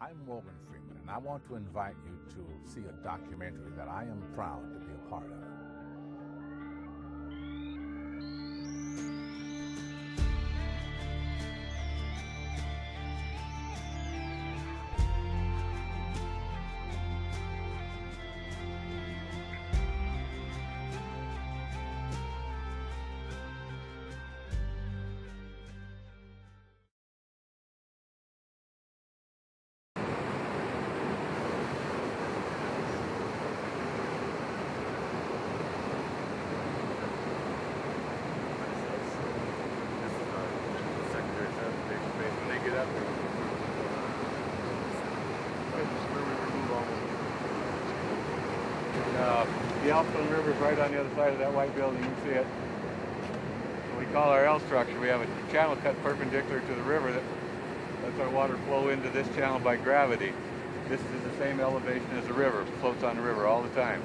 I'm Morgan Freeman, and I want to invite you to see a documentary that I am proud to be a part of. The Alpine River is right on the other side of that white building. You can see it. So we call our L structure. We have a channel cut perpendicular to the river that lets our water flow into this channel by gravity. This is the same elevation as the river. It floats on the river all the time.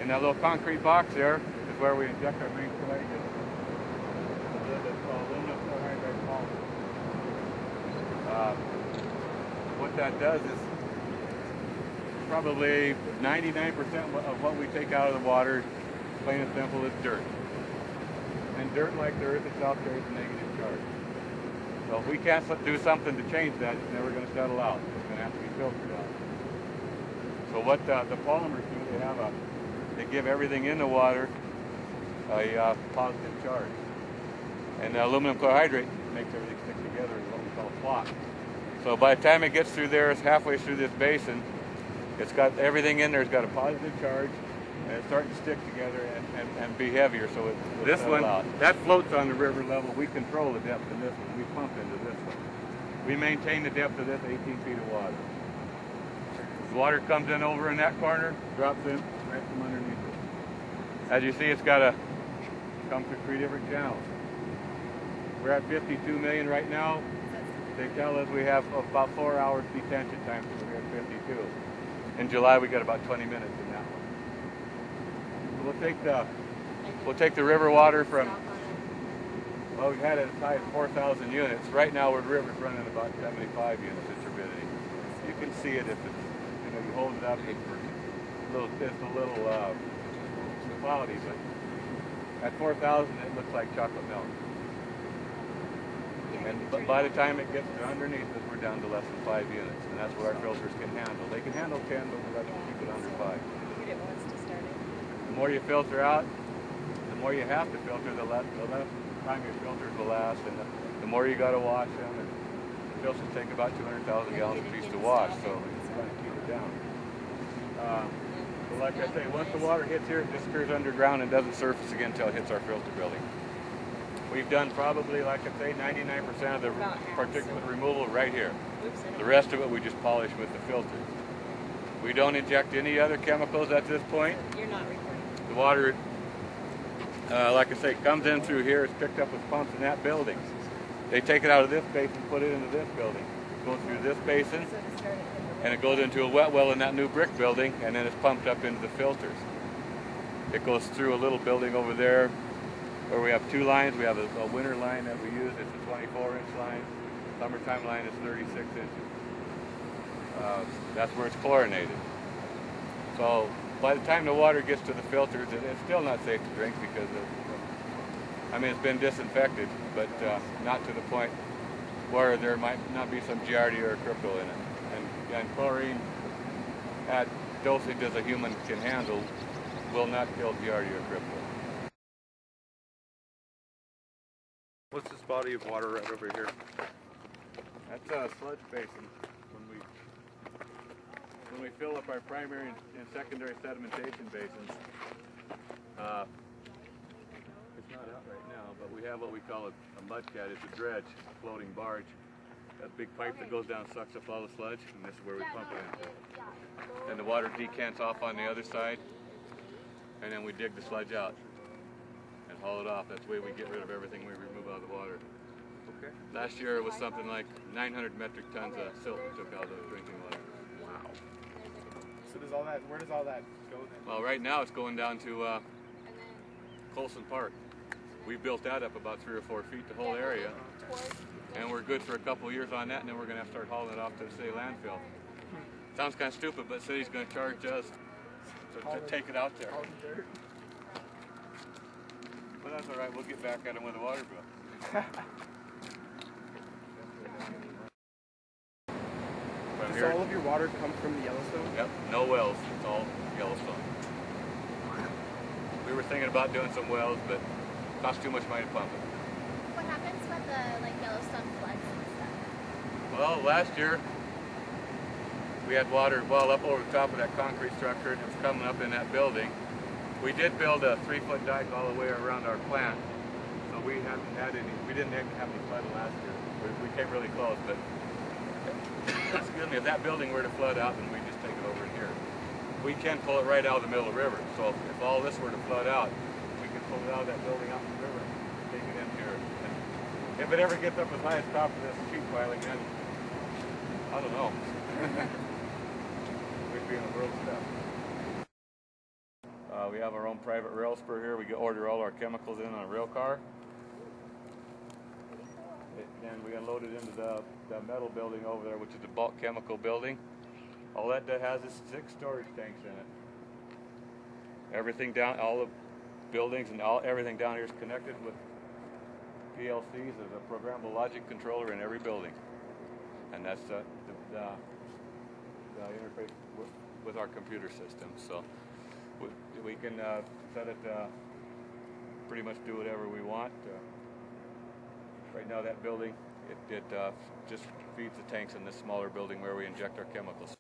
In that little concrete box there is where we inject our main collector. It's called aluminum chloride polymer. What that does is probably 99% of what we take out of the water, plain and simple, is dirt. And dirt, like the earth itself, carries a negative charge. So if we can't do something to change that, it's never going to settle out. It's going to have to be filtered out. So what the polymers do, they give everything in the water a positive charge. And the aluminum chlorhydrate makes everything stick together in what we call a clot. So by the time it gets through there, it's halfway through this basin. It's got everything in there. It's got a positive charge, and it's starting to stick together and be heavier. So this one, that floats on the river level. We control the depth in this one. We pump into this one. We maintain the depth of this 18 feet of water. The water comes in over in that corner, drops in right from underneath it. As you see, it's got to come through 3 different channels. We're at 52 million right now. They tell us we have about 4 hours detention time, so we're at 52. In July, we got about 20 minutes in that one. So we'll take the river water from, well, we had it as high as 4,000 units. Right now, the river's running about 75 units of turbidity. You can see it if it's, you hold it up. It's a little cloudy, but at 4,000, it looks like chocolate milk. But by the time it gets to underneath us, we're down to less than 5 units, and that's what our filters can handle. They can handle 10, but we'd rather keep it under 5. The more you filter out, the more you have to filter, the less time your filters will last, and the more you got to wash them. And the filters take about 200,000 gallons a piece to wash, so it's trying to keep it down. But like I say, once the water hits here, it disappears underground and doesn't surface again until it hits our filter building. We've done probably, like I say, 99% of the particulate removal right here. The rest of it we just polish with the filter. We don't inject any other chemicals at this point. You're not recording. The water, like I say, comes in through here. It's picked up with pumps in that building. They take it out of this basin and put it into this building. It goes through this basin, and it goes into a wet well in that new brick building, and then it's pumped up into the filters. It goes through a little building over there, where we have 2 lines. We have a winter line that we use. It's a 24-inch line. Summertime line is 36 inches. That's where it's chlorinated. So by the time the water gets to the filters, it's still not safe to drink because it's been disinfected, but not to the point where there might not be some giardia or crypto in it. And chlorine at dosage as a human can handle will not kill giardia or crypto. What's this body of water right over here? That's a sludge basin. When we fill up our primary and secondary sedimentation basins, it's not out right now, but we have what we call a mudcat. It's a dredge, a floating barge. That big pipe that goes down sucks up all the sludge, and this is where we pump it into. And the water decants off on the other side, and then we dig the sludge out and haul it off. That's the way we get rid of everything we remove out of the water. Okay. Last year it was something like 900 metric tons of silt we took out of the drinking water. Wow. So where does all that go then? Well, right now it's going down to Colson Park. We built that up about 3 or 4 feet, the whole area. and we're good for a couple of years on that, and then we're going to have to start hauling it off to the city landfill. Sounds kind of stupid, but the city's going to charge us to take it out there. All the dirt. But that's all right. We'll get back at them with a water bill. So all of your water comes from the Yellowstone? Yep, no wells. It's all Yellowstone. We were thinking about doing some wells, but it costs too much money to pump it. What happens when the Yellowstone floods and stuff? Well, last year we had water well up over the top of that concrete structure, and it was coming up in that building. We did build a 3-foot dike all the way around our plant, so we haven't had any. We didn't have any flooding last year. We came really close, but excuse me, if that building were to flood out, then we just take it over in here. We can pull it right out of the middle of the river. So if all this were to flood out, we can pull it out of that building out in the river and take it in here. And if it ever gets up as high as the top of this sheet pile again, I don't know. We'd be in the world stuff. We have our own private rail spur here. We order all our chemicals in on a rail car. And we unload it into the metal building over there, which is the bulk chemical building. All that has is 6 storage tanks in it. Everything down, all the buildings and everything down here is connected with PLCs. There's a programmable logic controller in every building, and that's the interface with our computer system. So we can set it pretty much do whatever we want. Right now, that building, it just feeds the tanks in this smaller building where we inject our chemicals.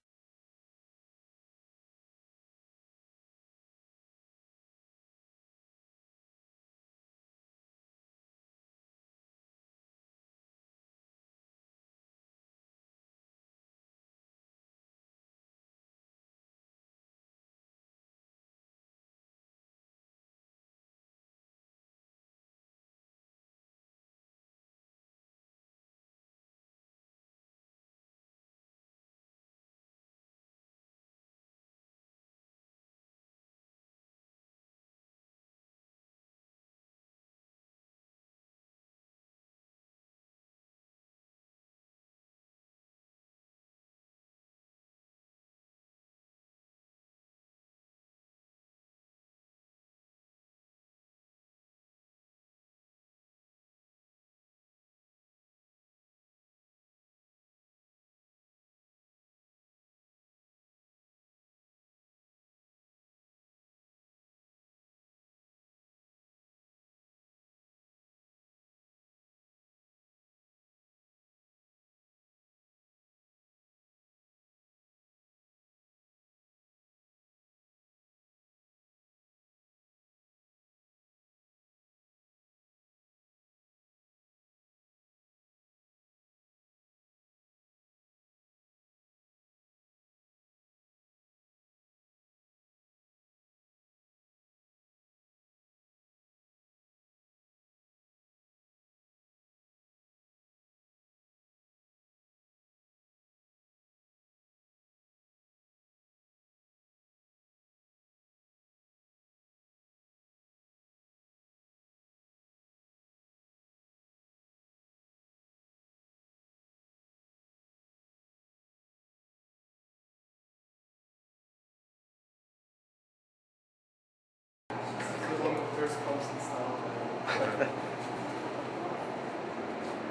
There's pumps and stuff.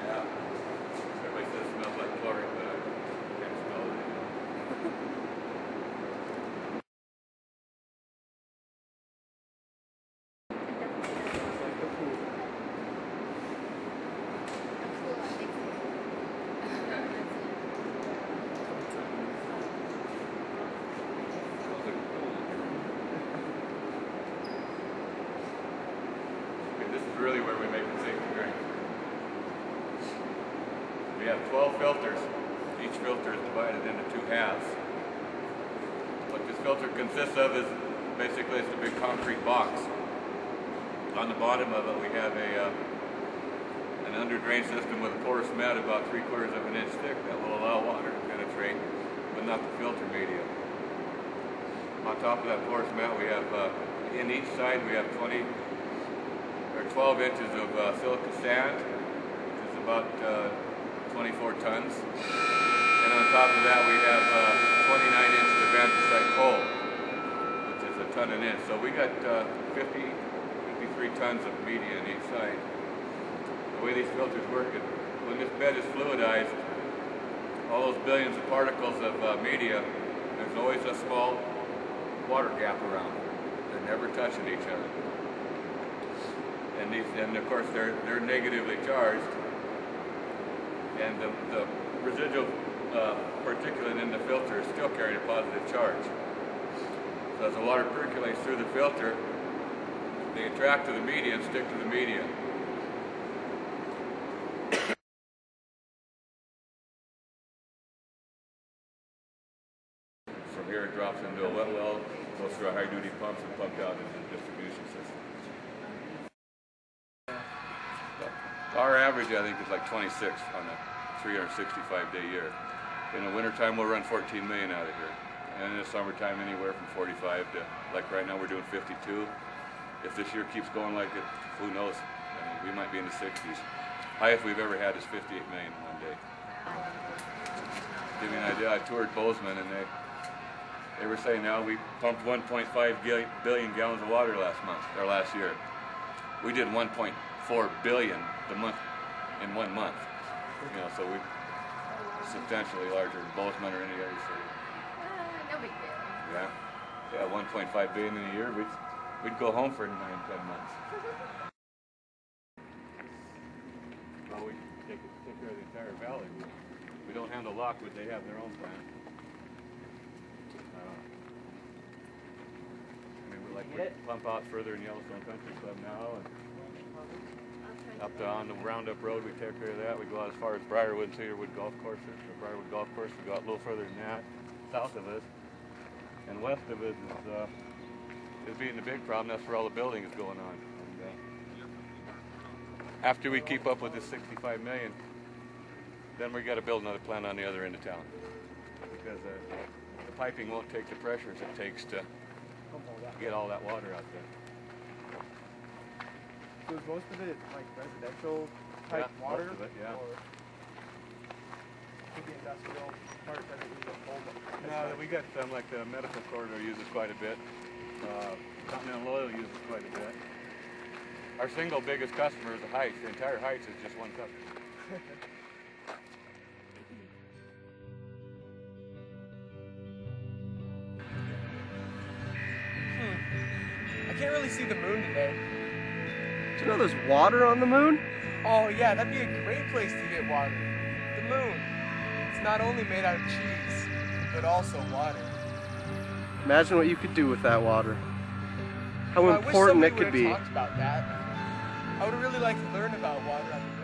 Yeah. Everybody says it smells like chlorine, but I can't smell it anymore. Really where we make the safety drink. We have 12 filters. Each filter is divided into 2 halves. What this filter consists of is basically it's a big concrete box. On the bottom of it we have an under drain system with a porous mat about 3/4 of an inch thick that will allow water to penetrate, but not the filter medium. On top of that porous mat we have, in each side we have 12 inches of silica sand, which is about 24 tons. And on top of that, we have 29-inch event coal, which is a ton an inch. So we got 53 tons of media on each side. The way these filters work, when this bed is fluidized, all those billions of particles of media, there's always a small water gap around. They're never touching each other. And of course they're negatively charged, and the residual particulate in the filter is still carrying a positive charge. So as the water percolates through the filter, they attract to the media and stick to the media. From here it drops into a wet well, goes through a high-duty pumps and pumped out into the distribution system. Our average, I think, is like 26 on a 365-day year. In the wintertime, we'll run 14 million out of here. And in the summertime, anywhere from 45 to, like right now, we're doing 52. If this year keeps going like it, who knows? I mean, we might be in the 60s. Highest we've ever had is 58 million in one day. To give you an idea, I toured Bozeman, and they were saying now we pumped 1.5 billion gallons of water last year. We did 1.4 billion in 1 month. You know, so we're substantially larger than Bozeman or any other city. No big deal. Yeah, 1.5 billion in a year. We'd go home for 9-10 months. Well, we take care of the entire valley. We don't handle Lockwood; they have their own plant. We pump out further in Yellowstone Country Club now, and up on the Roundup Road, we take care of that. We go out as far as Briarwood and Cedarwood Golf Courses. The Briarwood Golf Course, we go out a little further than that, south of us. And west of us is being the big problem. That's where all the building is going on. And, after we keep up with this 65 million, then we got to build another plant on the other end of town. Because the piping won't take the pressures it takes to get all that water out there. So is most of it like residential type water? Most of it, yeah. Or the industrial part doesn't use a whole lot? No, we got some, like the medical corridor uses quite a bit. Continental Oil uses quite a bit. Our single biggest customer is the Heights. The entire Heights is just one customer. I can't really see the moon today. Do you know there's water on the moon? Oh yeah, that'd be a great place to get water. The moon. It's not only made out of cheese, but also water. Imagine what you could do with that water. How important it could be. I wish somebody would have talked about that. I would really like to learn about water on the